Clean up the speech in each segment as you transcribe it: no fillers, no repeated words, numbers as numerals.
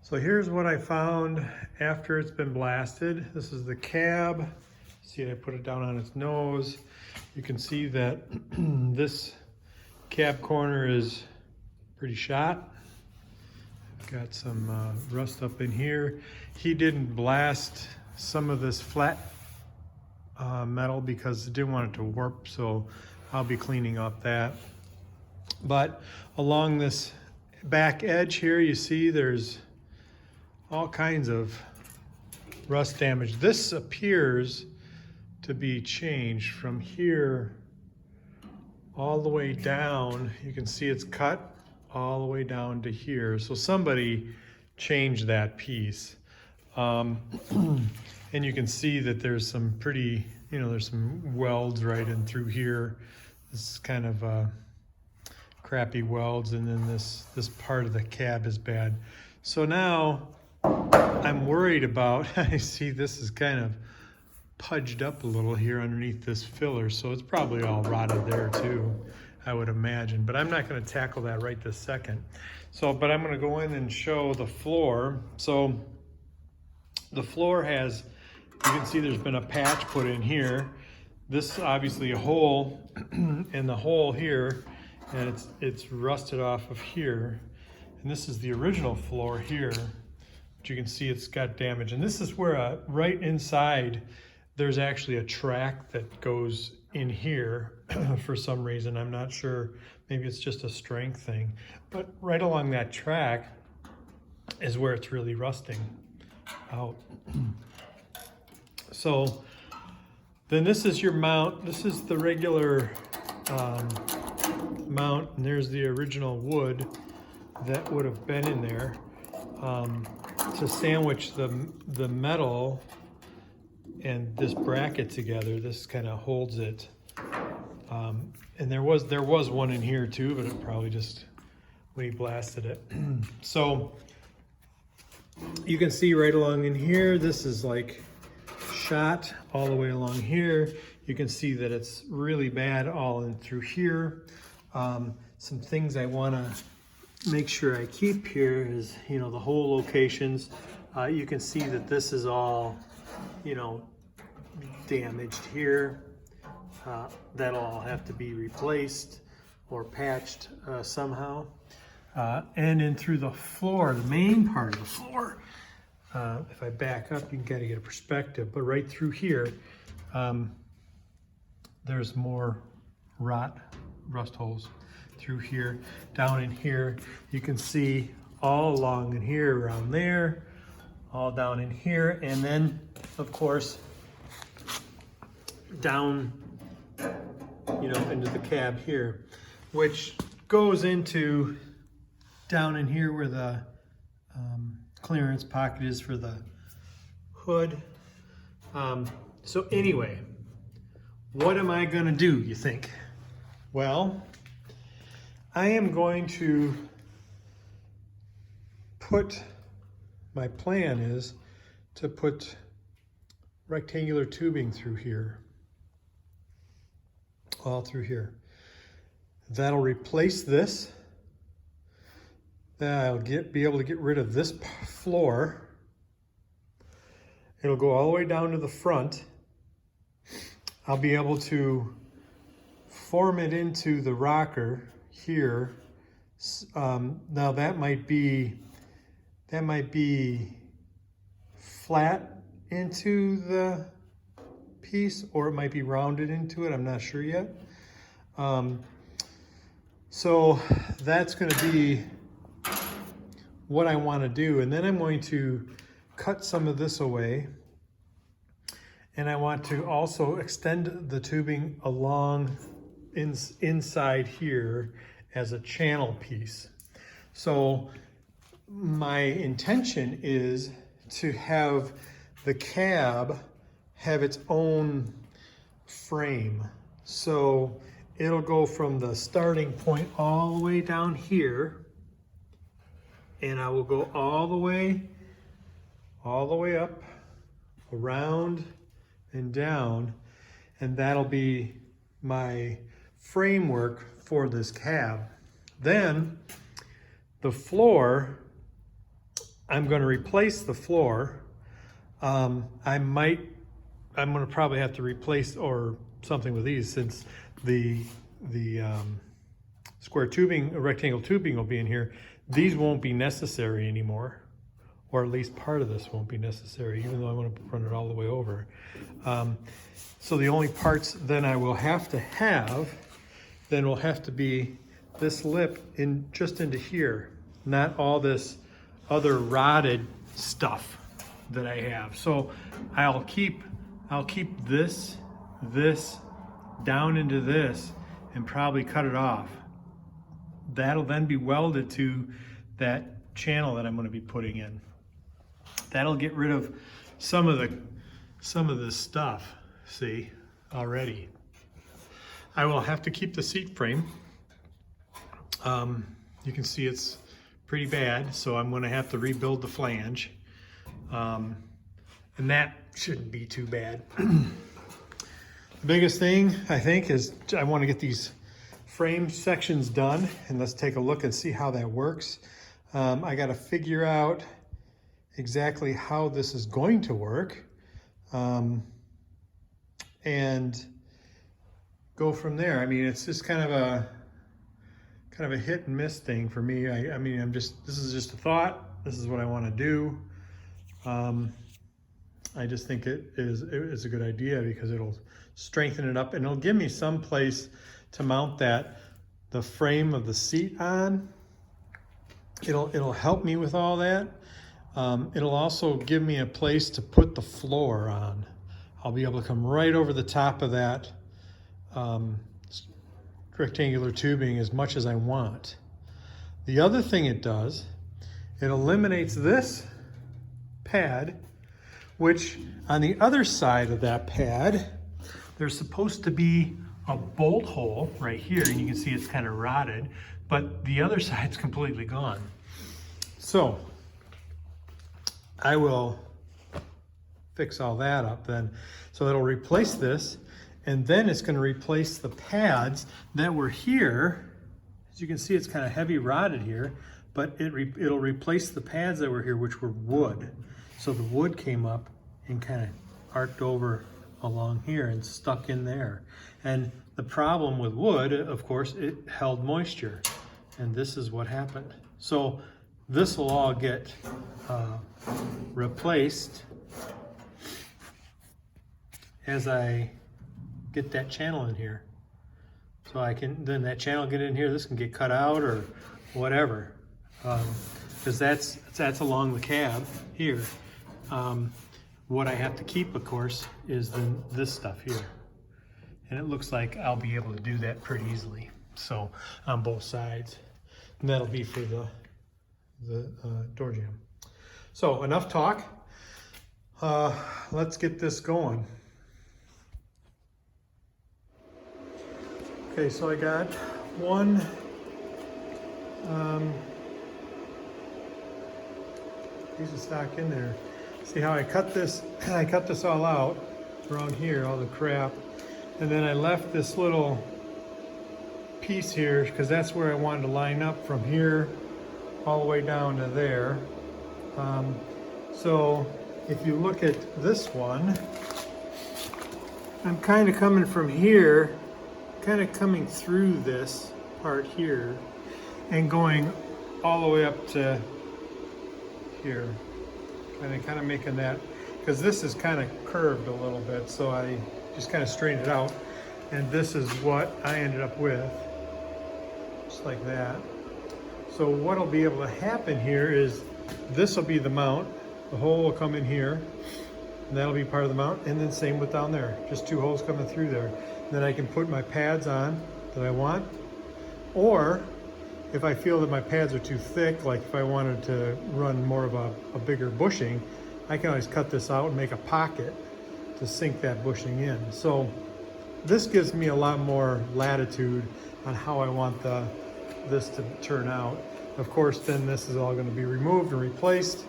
So here's what I found after it's been blasted. This is the cab. See, I put it down on its nose. You can see that this cab corner is pretty shot. Got some rust up in here. He didn't blast some of this flat metal because it didn't want it to warp, so I'll be cleaning up that. But along this back edge here, you see there's all kinds of rust damage. This appears to be changed from here all the way down. You can see it's cut all the way down to here. So somebody changed that piece. And you can see that there's some pretty, there's some welds right in through here. This is kind of crappy welds, and then this part of the cab is bad. So now I'm worried about, I see this is kind of pudged up a little here underneath this filler, so it's probably all rotted there too, I would imagine. But I'm not going to tackle that right this second. But I'm going to go in and show the floor. So the floor has, you can see there's been a patch put in here. This is obviously a hole in the hole here, and it's rusted off of here. And this is the original floor here. But you can see it's got damage. And this is where right inside, there's actually a track that goes in here for some reason. I'm not sure. Maybe it's just a strength thing. But right along that track is where it's really rusting out. So then this is your mount. This is the regular mount, and there's the original wood that would have been in there to sandwich the metal and this bracket together. This kind of holds it. And there was one in here too, but it probably just, when he blasted it. So you can see right along in here, this is like shot all the way along here. You can see that it's really bad all in through here. Some things I want to make sure I keep here is, the hole locations. You can see that this is all, damaged here. That'll all have to be replaced or patched somehow. And in through the floor, the main part of the floor, if I back up, you can kind of get a perspective, but right through here, there's more rust holes through here. Down in here, you can see all along in here, around there, all down in here, and then, of course, down, into the cab here, which goes into down in here where the clearance pocket is for the hood. So anyway, what am I gonna do, you think? Well, I am going to my plan is to put rectangular tubing through here, all through here. That'll replace this. Then I'll be able to get rid of this floor. It'll go all the way down to the front. I'll be able to form it into the rocker here. Now that might be flat into the piece, or it might be rounded into it. I'm not sure yet. So that's going to be what I want to do. And then I'm going to cut some of this away. And I want to also extend the tubing along inside here as a channel piece. So my intention is to have the cab have its own frame. So it'll go from the starting point all the way down here, and I will go all the way up, around and down, and that'll be my framework for this cab. Then the floor I'm going to replace the floor. I'm going to probably have to replace or something with these, since the square tubing, rectangle tubing will be in here. These won't be necessary anymore, or at least part of this won't be necessary, even though I want to run it all the way over. So the only parts then I will have to have, then will have to be this lip in just into here, not all this other rotted stuff that I have. So I'll keep this down into this and probably cut it off. That'll then be welded to that channel that I'm going to be putting in. That'll get rid of some of the stuff, see, already. I will have to keep the seat frame. You can see it's pretty bad, so I'm going to have to rebuild the flange. And that shouldn't be too bad. The biggest thing, I think, is I want to get these frame sections done, and let's take a look and see how that works. I got to figure out exactly how this is going to work, and go from there. I mean, it's just kind of a hit and miss thing for me. I mean, this is just a thought. This is what I want to do. I just think it's a good idea because it'll strengthen it up and it'll give me some place to mount the frame of the seat on. It'll help me with all that. It'll also give me a place to put the floor on. I'll be able to come right over the top of that rectangular tubing as much as I want. The other thing it does, it eliminates this pad, which on the other side of that pad, there's supposed to be a bolt hole right here, and you can see it's kind of rotted, but the other side's completely gone. So I will fix all that up then. So it'll replace this, and then it's going to replace the pads that were here. As you can see, it's kind of heavy rotted here, but it'll replace the pads that were here, which were wood. So the wood came up and kind of arced over along here and stuck in there. And the problem with wood, of course, it held moisture, and this is what happened. So this will all get replaced as I get that channel in here. So then that channel get in here, this can get cut out or whatever. Because that's along the cab here. What I have to keep, of course, is then this stuff here. And it looks like I'll be able to do that pretty easily. So on both sides. And that'll be for the door jamb. So enough talk. Let's get this going. Okay, so I got one piece of stock in there. See how I cut this? I cut this all out around here, all the crap, and then I left this little piece here because that's where I wanted to line up from here all the way down to there. So if you look at this one, I'm kind of coming from here, kind of coming through this part here and going all the way up to here. And then kind of making that, because this is kind of curved a little bit, so I just kind of straightened it out. And this is what I ended up with, just like that. So what'll be able to happen here is this will be the mount. The hole will come in here, and that'll be part of the mount. And then same with down there, just two holes coming through there. And then I can put my pads on that I want, or if I feel that my pads are too thick, like if I wanted to run more of a bigger bushing, I can always cut this out and make a pocket to sink that bushing in. So this gives me a lot more latitude on how I want this to turn out. Of course, then this is all going to be removed and replaced.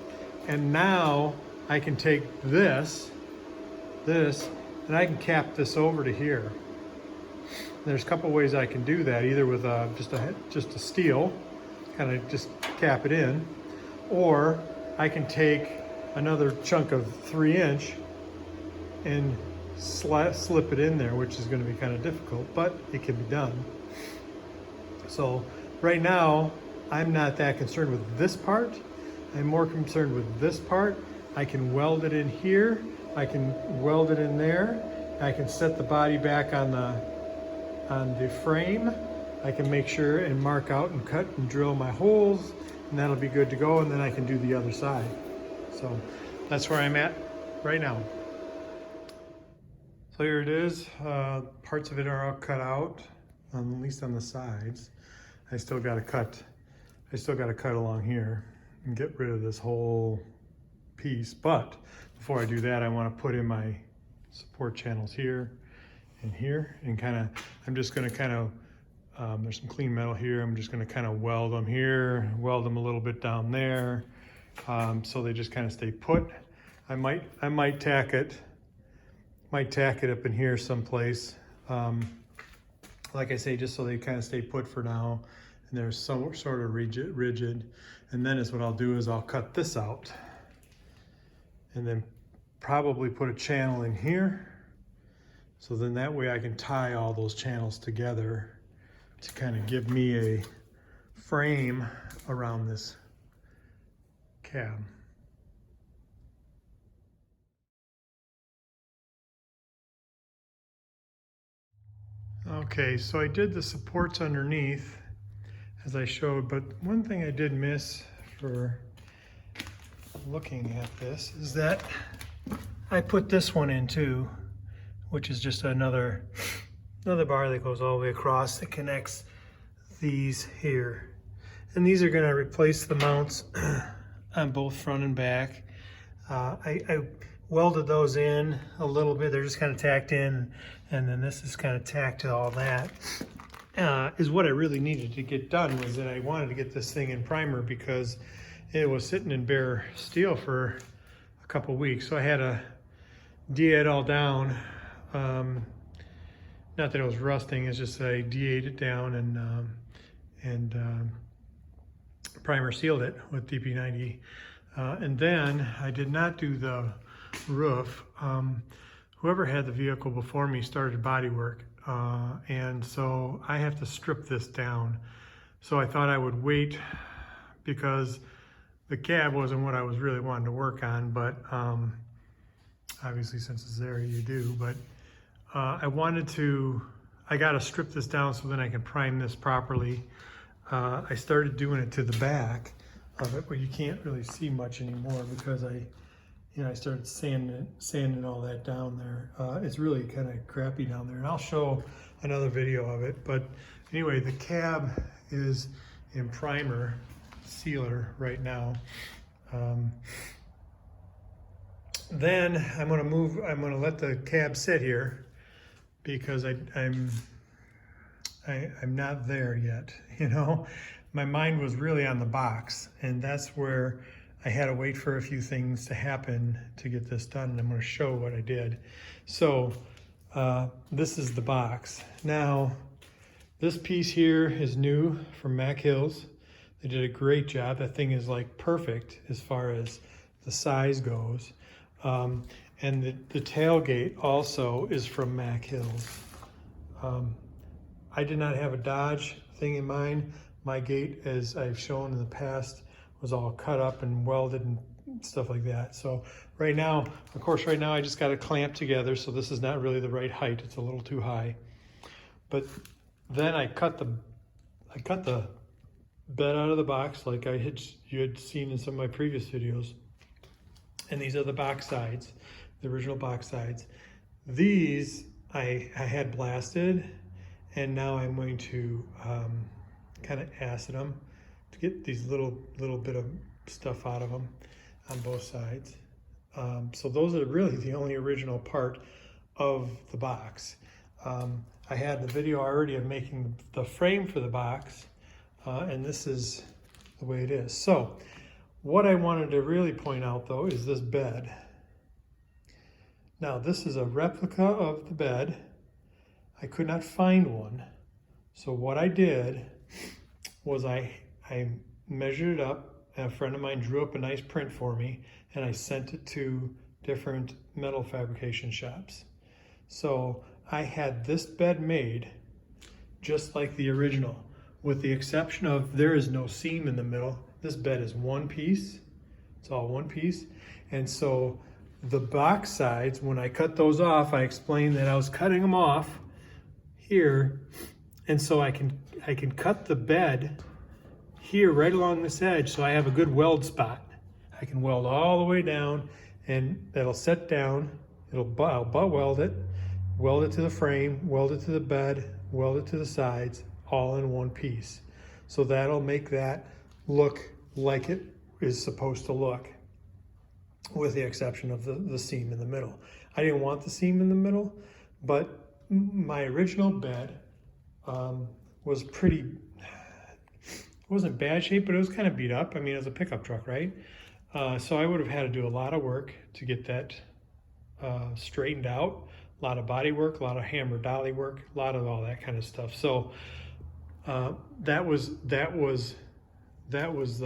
And now I can take this, and I can cap this over to here. There's a couple ways I can do that, either with just a steel, kind of just cap it in, or I can take another chunk of 3" and slip it in there, which is going to be kind of difficult, but it can be done. So right now, I'm not that concerned with this part. I'm more concerned with this part. I can weld it in here. I can weld it in there. I can set the body back on the frame. I can make sure and mark out and cut and drill my holes, and that'll be good to go, and then I can do the other side. So that's where I'm at right now. So here it is. Parts of it are all cut out, at least on the sides. I still got to cut along here and get rid of this whole piece. But before I do that, I want to put in my support channels here and here, and I'm just going to kind of, there's some clean metal here. I'm just going to kind of weld them here, weld them a little bit down there, so they just kind of stay put. I might tack it up in here someplace. Like I say, just so they kind of stay put for now, and they're sort of rigid. And then what I'll do is I'll cut this out, and then probably put a channel in here. So then that way I can tie all those channels together to kind of give me a frame around this cab. Okay, so I did the supports underneath as I showed, but one thing I did miss for looking at this is that I put this one in too, which is just another bar that goes all the way across that connects these here. And these are going to replace the mounts on both front and back. I welded those in a little bit. They're just kind of tacked in, and then this is kind of tacked to all that. Is what I really needed to get done, was that I wanted to get this thing in primer because it was sitting in bare steel for a couple weeks. So I had to DA it all down. Not that it was rusting, it's just that I DA'd it down and primer sealed it with DP90. And then I did not do the roof. Whoever had the vehicle before me started body work, and so I have to strip this down. So I thought I would wait, because the cab wasn't what I was really wanting to work on, but obviously since it's there you do. But I got to strip this down so then I can prime this properly. I started doing it to the back of it, but you can't really see much anymore because I started sanding all that down there. It's really kind of crappy down there, and I'll show another video of it. But anyway, the cab is in primer sealer right now. Then I'm gonna let the cab sit here because I'm not there yet, you know. My mind was really on the box, and that's where I had to wait for a few things to happen to get this done, and I'm going to show what I did. So this is the box. Now, this piece here is new from Mac Hills. They did a great job. That thing is like perfect as far as the size goes. And the tailgate also is from Mac Hills. I did not have a Dodge thing in mind. My gate, as I've shown in the past, was all cut up and welded and stuff like that. So right now, of course, I just got it clamped together, so this is not really the right height. It's a little too high. But then I cut the bed out of the box like you had seen in some of my previous videos. And these are the box sides, the original box sides. These I had blasted, and now I'm going to kind of acid them to get these little bit of stuff out of them on both sides. So those are really the only original part of the box. I had the video already of making the frame for the box, and this is the way it is. So what I wanted to really point out though is this bed. Now this is a replica of the bed. I could not find one. So what I did was I measured it up. A friend of mine drew up a nice print for me, and I sent it to different metal fabrication shops. So I had this bed made just like the original, with the exception of there is no seam in the middle. This bed is one piece. It's all one piece. And so the box sides, when I cut those off, I explained that I was cutting them off here. And so I can cut the bed here right along this edge, so I have a good weld spot. I can weld all the way down, and that'll set down. I'll butt weld it to the frame, weld it to the bed, weld it to the sides, all in one piece. So that'll make that look like it is supposed to look, with the exception of the seam in the middle. I didn't want the seam in the middle, but my original bed was pretty, it wasn't bad shape, but it was kind of beat up. I mean, it was a pickup truck, right? So I would have had to do a lot of work to get that straightened out. A lot of body work, a lot of hammer dolly work, a lot of all that kind of stuff. So that was the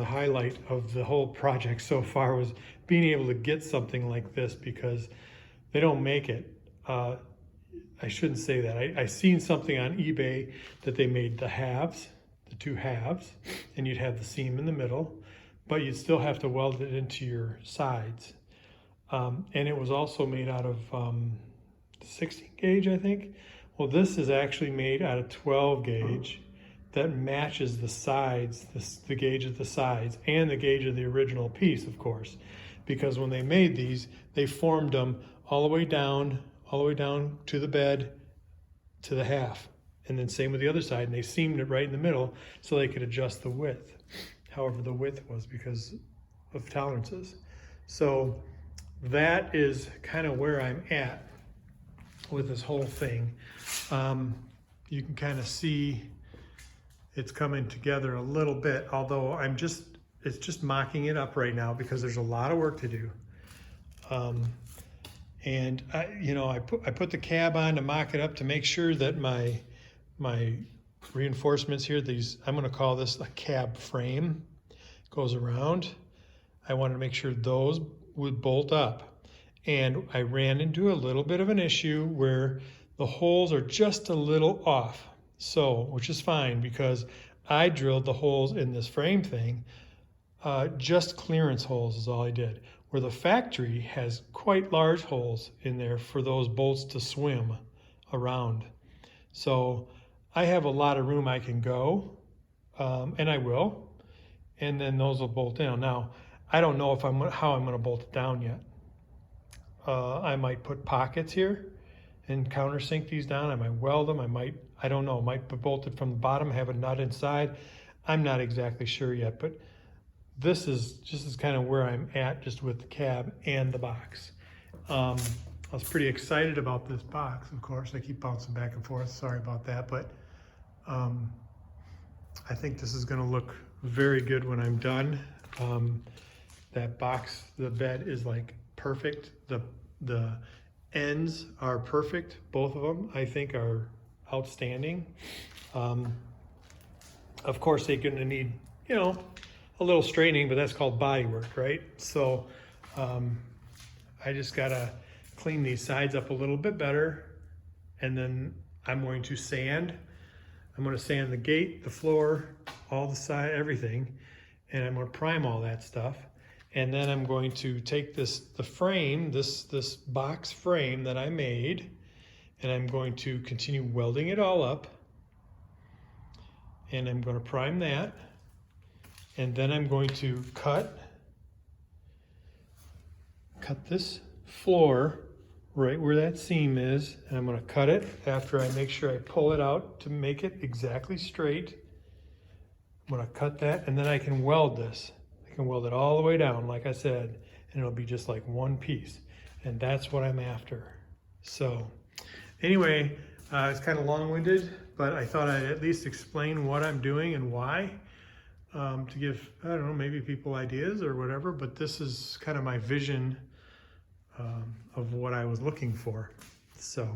highlight of the whole project so far, was being able to get something like this, because they don't make it. I shouldn't say that. I seen something on eBay that they made the halves, the two halves, and you'd have the seam in the middle, but you'd still have to weld it into your sides. And it was also made out of 16 gauge, I think. Well, this is actually made out of 12 gauge that matches the sides, the gauge of the sides, and the gauge of the original piece, of course, because when they made these, they formed them all the way down to the bed, to the half, and then same with the other side, and they seamed it right in the middle so they could adjust the width, however the width was, because of tolerances. So that is kind of where I'm at with this whole thing. You can kind of see it's coming together a little bit, although it's just mocking it up right now because there's a lot of work to do. And I put the cab on to mock it up to make sure that my reinforcements here, I'm going to call this a cab frame, goes around. I wanted to make sure those would bolt up. And I ran into a little bit of an issue where the holes are just a little off. So, which is fine, because I drilled the holes in this frame thing, just clearance holes is all I did. Where the factory has quite large holes in there for those bolts to swim around. So I have a lot of room I can go, and I will, and then those will bolt down. Now, I don't know how I'm gonna bolt it down yet. I might put pockets here and countersink these down. I might weld them. I don't know, might be bolted from the bottom, have a nut inside. I'm not exactly sure yet, but this is kind of where I'm at, just with the cab and the box. I was pretty excited about this box, of course. I keep bouncing back and forth, sorry about that, but I think this is gonna look very good when I'm done. That box, the bed is like perfect. The ends are perfect. Both of them, I think, are outstanding. Of course, they're gonna need, a little straightening, but that's called body work, right? So I just gotta clean these sides up a little bit better, and then I'm going to sand. I'm gonna sand the gate, the floor, all the side, everything, and I'm gonna prime all that stuff. And then I'm going to take the frame, this box frame that I made, and I'm going to continue welding it all up. And I'm going to prime that. And then I'm going to cut this floor right where that seam is. And I'm going to cut it after I make sure I pull it out to make it exactly straight. I'm going to cut that, and then I can weld this. I can weld it all the way down, like I said, and it'll be just like one piece. And that's what I'm after. So anyway, it's kind of long-winded, but I thought I'd at least explain what I'm doing and why, to give, I don't know, maybe people ideas or whatever, but this is kind of my vision of what I was looking for. So,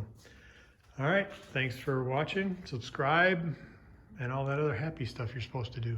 all right, thanks for watching, subscribe, and all that other happy stuff you're supposed to do.